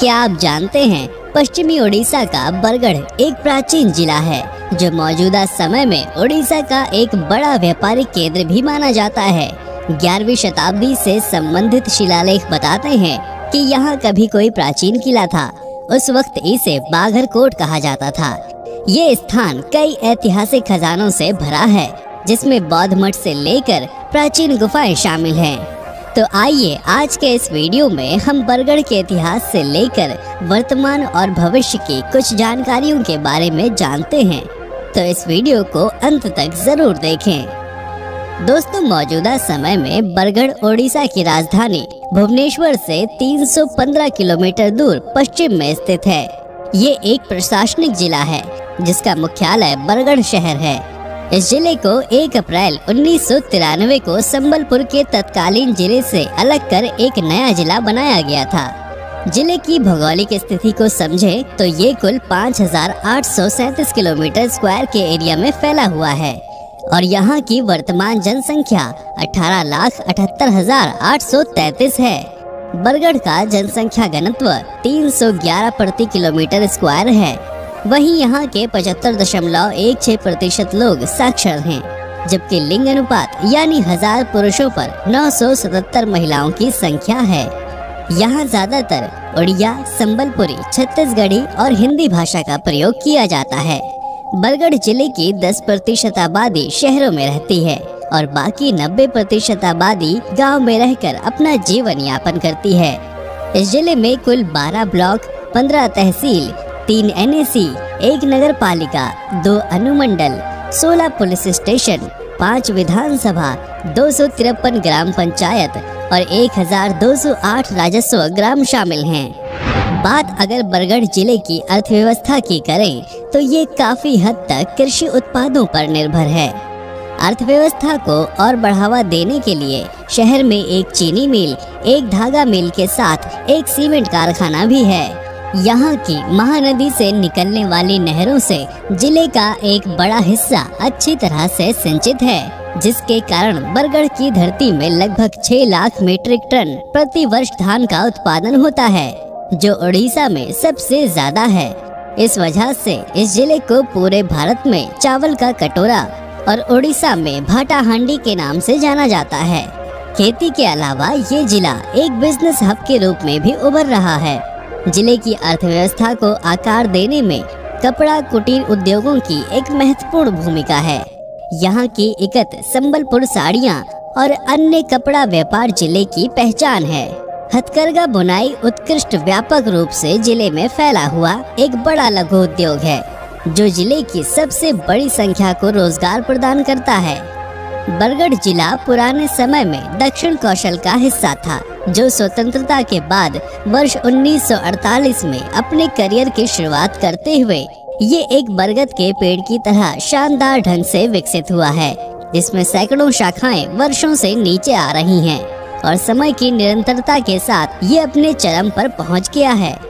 क्या आप जानते हैं पश्चिमी उड़ीसा का बरगढ़ एक प्राचीन जिला है जो मौजूदा समय में उड़ीसा का एक बड़ा व्यापारिक केंद्र भी माना जाता है। 11वीं शताब्दी से संबंधित शिलालेख बताते हैं कि यहाँ कभी कोई प्राचीन किला था। उस वक्त इसे बाघरकोट कहा जाता था। ये स्थान कई ऐतिहासिक खजानों से भरा है, जिसमें बौद्ध मठ से लेकर प्राचीन गुफाएं शामिल हैं। तो आइए आज के इस वीडियो में हम बरगढ़ के इतिहास से लेकर वर्तमान और भविष्य की कुछ जानकारियों के बारे में जानते हैं। तो इस वीडियो को अंत तक जरूर देखें। दोस्तों, मौजूदा समय में बरगढ़ उड़ीसा की राजधानी भुवनेश्वर से 315 किलोमीटर दूर पश्चिम में स्थित है। ये एक प्रशासनिक जिला है जिसका मुख्यालय बरगढ़ शहर है। इस जिले को 1 अप्रैल 1993 को संबलपुर के तत्कालीन जिले से अलग कर एक नया जिला बनाया गया था। जिले की भौगोलिक स्थिति को समझे तो ये कुल 5,837 किलोमीटर स्क्वायर के एरिया में फैला हुआ है और यहाँ की वर्तमान जनसंख्या 18,78,833 है। बरगढ़ का जनसंख्या घनत्व 311 प्रति किलोमीटर स्क्वायर है। वहीं यहाँ के 75.16% लोग साक्षर हैं, जबकि लिंग अनुपात यानी 1000 पुरुषों पर 977 महिलाओं की संख्या है। यहाँ ज्यादातर उड़िया, संबलपुरी, छत्तीसगढ़ी और हिंदी भाषा का प्रयोग किया जाता है। बरगढ़ जिले की 10% आबादी शहरों में रहती है और बाकी 90% आबादी गाँव में रहकर अपना जीवन यापन करती है। इस जिले में कुल 12 ब्लॉक, 15 तहसील, 3 NAC, 1 नगर पालिका, 2 अनुमंडल, 16 पुलिस स्टेशन, 5 विधानसभा, 253 ग्राम पंचायत और 1208 राजस्व ग्राम शामिल हैं। बात अगर बरगढ़ जिले की अर्थव्यवस्था की करें तो ये काफी हद तक कृषि उत्पादों पर निर्भर है। अर्थव्यवस्था को और बढ़ावा देने के लिए शहर में एक चीनी मिल, एक धागा मिल के साथ एक सीमेंट कारखाना भी है। यहाँ की महानदी से निकलने वाली नहरों से जिले का एक बड़ा हिस्सा अच्छी तरह से सिंचित है, जिसके कारण बरगढ़ की धरती में लगभग 6 लाख मीट्रिक टन प्रति वर्ष धान का उत्पादन होता है, जो उड़ीसा में सबसे ज्यादा है। इस वजह से इस जिले को पूरे भारत में चावल का कटोरा और उड़ीसा में भाटा हांडी के नाम से जाना जाता है। खेती के अलावा ये जिला एक बिजनेस हब के रूप में भी उभर रहा है। जिले की अर्थव्यवस्था को आकार देने में कपड़ा कुटीर उद्योगों की एक महत्वपूर्ण भूमिका है। यहाँ की इकत संबलपुर साड़ियाँ और अन्य कपड़ा व्यापार जिले की पहचान है। हथकरघा बुनाई उत्कृष्ट व्यापक रूप से जिले में फैला हुआ एक बड़ा लघु उद्योग है, जो जिले की सबसे बड़ी संख्या को रोजगार प्रदान करता है। बरगढ़ जिला पुराने समय में दक्षिण कौशल का हिस्सा था, जो स्वतंत्रता के बाद वर्ष 1948 में अपने करियर की शुरुआत करते हुए ये एक बरगद के पेड़ की तरह शानदार ढंग से विकसित हुआ है, जिसमें सैकड़ों शाखाएं वर्षों से नीचे आ रही हैं और समय की निरंतरता के साथ ये अपने चरम पर पहुंच गया है।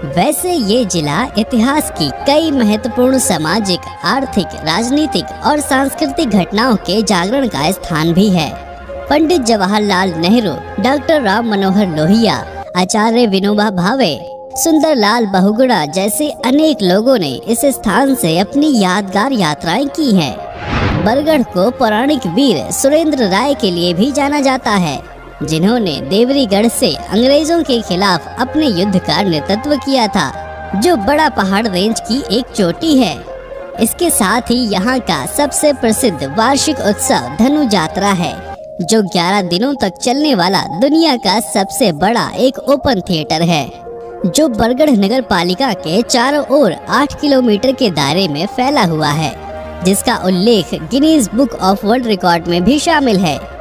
वैसे ये जिला इतिहास की कई महत्वपूर्ण सामाजिक, आर्थिक, राजनीतिक और सांस्कृतिक घटनाओं के जागरण का स्थान भी है। पंडित जवाहरलाल नेहरू, डॉक्टर राम मनोहर लोहिया, आचार्य विनोबा भावे, सुंदरलाल बहुगुणा जैसे अनेक लोगों ने इस स्थान से अपनी यादगार यात्राएं की हैं। बरगढ़ को पौराणिक वीर सुरेंद्र राय के लिए भी जाना जाता है, जिन्होंने देवरीगढ़ से अंग्रेजों के खिलाफ अपने युद्ध का नेतृत्व किया था, जो बड़ा पहाड़ रेंज की एक चोटी है। इसके साथ ही यहाँ का सबसे प्रसिद्ध वार्षिक उत्सव धनु यात्रा है, जो 11 दिनों तक चलने वाला दुनिया का सबसे बड़ा एक ओपन थिएटर है, जो बरगढ़ नगर पालिका के चारों ओर 8 किलोमीटर के दायरे में फैला हुआ है, जिसका उल्लेख Guinness book of world record में भी शामिल है।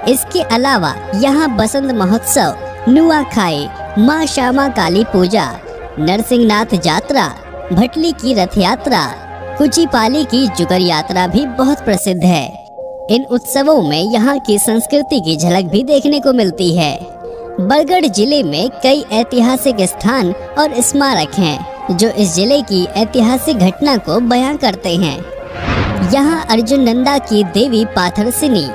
इसके अलावा यहाँ बसंत महोत्सव, नुआखाई, माँ श्यामा काली पूजा, नरसिंहनाथ यात्रा, भटली की रथ यात्रा, कुचिपाली की जुगर यात्रा भी बहुत प्रसिद्ध है। इन उत्सवों में यहाँ की संस्कृति की झलक भी देखने को मिलती है। बरगढ़ जिले में कई ऐतिहासिक स्थान और स्मारक हैं, जो इस जिले की ऐतिहासिक घटना को बयां करते हैं। यहाँ अर्जुन नंदा की देवी पाथरसिनी,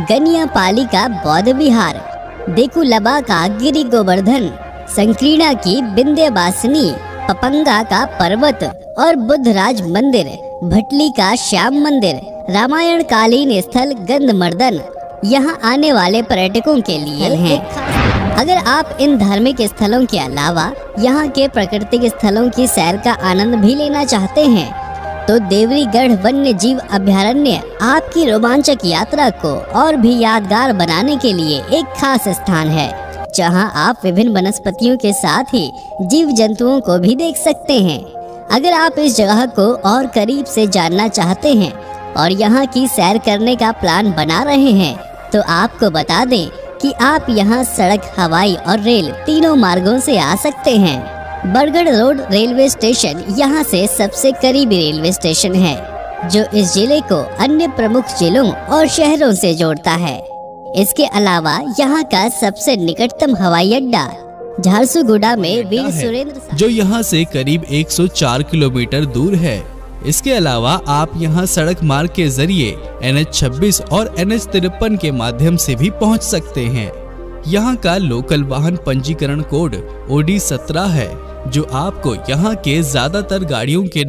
गनिया पाली का बौद्ध विहार, देकुलबा का गिरि गोवर्धन, संकीर्णा की विंध्यवासिनी, पपंगा का पर्वत और बुद्धराज मंदिर, भटली का श्याम मंदिर, रामायण कालीन स्थल गंधमर्दन यहाँ आने वाले पर्यटकों के लिए हैं। अगर आप इन धार्मिक स्थलों के अलावा यहाँ के प्राकृतिक स्थलों की सैर का आनंद भी लेना चाहते हैं तो देवरीगढ़ वन्य जीव अभयारण्य आपकी रोमांचक यात्रा को और भी यादगार बनाने के लिए एक खास स्थान है, जहां आप विभिन्न वनस्पतियों के साथ ही जीव जंतुओं को भी देख सकते हैं। अगर आप इस जगह को और करीब से जानना चाहते हैं और यहाँ की सैर करने का प्लान बना रहे हैं तो आपको बता दें कि आप यहाँ सड़क, हवाई और रेल तीनों मार्गों से आ सकते हैं। बरगढ़ रोड रेलवे स्टेशन यहाँ से सबसे करीबी रेलवे स्टेशन है, जो इस जिले को अन्य प्रमुख जिलों और शहरों से जोड़ता है। इसके अलावा यहाँ का सबसे निकटतम हवाई अड्डा झारसुगुड़ा में वीर सुरेंद्र, जो यहाँ से करीब 104 किलोमीटर दूर है। इसके अलावा आप यहाँ सड़क मार्ग के जरिए NH26 और NH53 के माध्यम से भी पहुँच सकते हैं। यहाँ का लोकल वाहन पंजीकरण कोड OD17 है, जो आपको यहाँ के ज्यादातर गाड़ियों के